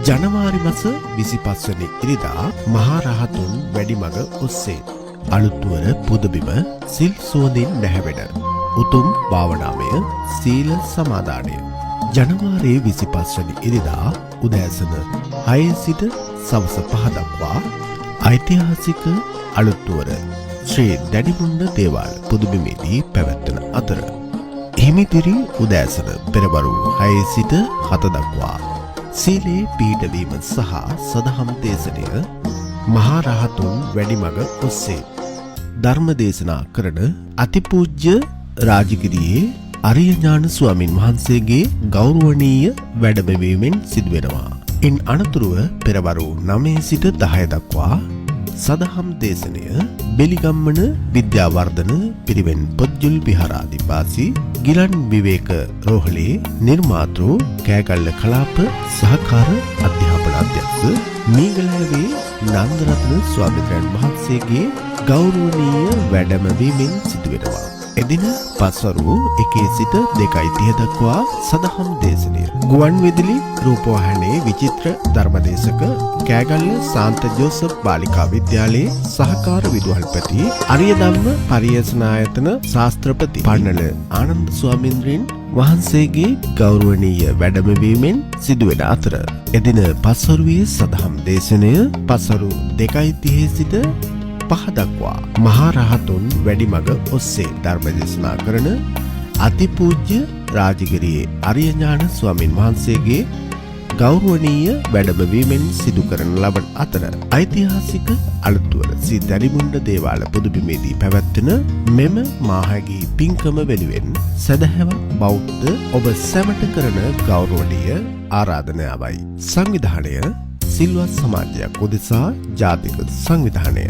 ජනවාරි මාස 25 වෙනි ඉරිදා මහා රහතුන් වැඩිමග ඔස්සේ අලුත්වර පුදබිම සිල් සුවඳින් නැහැවෙන උතුම් භාවනාමය සීල සමාදානය ජනවාරි 25 වෙනි ඉරිදා උදෑසන 6 සිට සවස 5 දක්වා ඓතිහාසික අලුත්වර ශ්‍රී දැඩිමුණ්ඩ දේවාල පුදබිමේදී පැවැත්වෙන අතර හිමිදිරි උදෑසන පෙරවරු 6 සිට 7 දක්වා සීලේ පීඨවීම සහ සදහම් දේශනය මහා රහතුන් වැඩිමග ඔස්සේ ධර්ම දේශනා කරන අතිපූජ්‍ය රාජගිරියේ අරිය ඥාන ස්වාමින් වහන්සේගේ ගෞරවනීය වැඩමවීමෙන් සිදුවෙනවා. ඉන් අනතුරුව පෙරවරු 9 සිට 10 දක්වා සදහම් දේශනය බෙලිගම්මන විද්‍යාවර්ධන පිරිවෙන් පොත්ජුල් විහාරාධිපති ගිලන් විවේක රෝහලේ නිර්මාතෘ කෑගල්ල කලාප සහකාර අධ්‍යාපන අධ්‍යක්ෂ මීගලෑවේ නන්දරත්න ස්වාමීන් වහන්සේගේ ගෞරවනීය වැඩමවීමෙන් සිදුවෙනවා. එදින පස්වරු 1 සිට 2:30 දක්වා සදහම් දේශනය ගුවන් විදුලි රූපවාහිනී විචිත්‍ර ධර්මදේශක කෑගල්ල සාන්ත ජෝසප් බාලිකා විද්‍යාලයේ සහකාර විදුහල්පති අරිය ධම්ම පරියේෂණායතන ශාස්ත්‍රපති පන්නල ආනන්ද ස්වාමීන් වහන්සේගේ ගෞරවනීය වැඩමවීමෙන් සිදුවෙන අතර එදින පස්වරුවේ සදහම් දේශනය පස්වරු 2:30 සිට 5 දක්වා මහා රහතුන් වැඩිමග ඔස්සේ ධර්ම දේශනා කරන අතිපූජ්‍ය රාජගිරියේ අරිය ඥාන ස්වාමින් වහන්සේගේ ගෞරවනීය වැඩමවීමෙන් සිදු කරන ලබන අතර ඓතිහාසික අලුත්වර ශ්‍රී දැඩිමුණ්ඩ දේවාල පුදබිමේදී පැවැත්වෙන මෙම මාහැගී පින්කම වෙනුවෙන් සදහැවත් බෞද්ධ ඔබ සැමට කරන ගෞරවනීය ආරාධනාවයි. සංවිධානය සිල්වත් සමාජයක් උදෙසා ජාතික සංවිධානය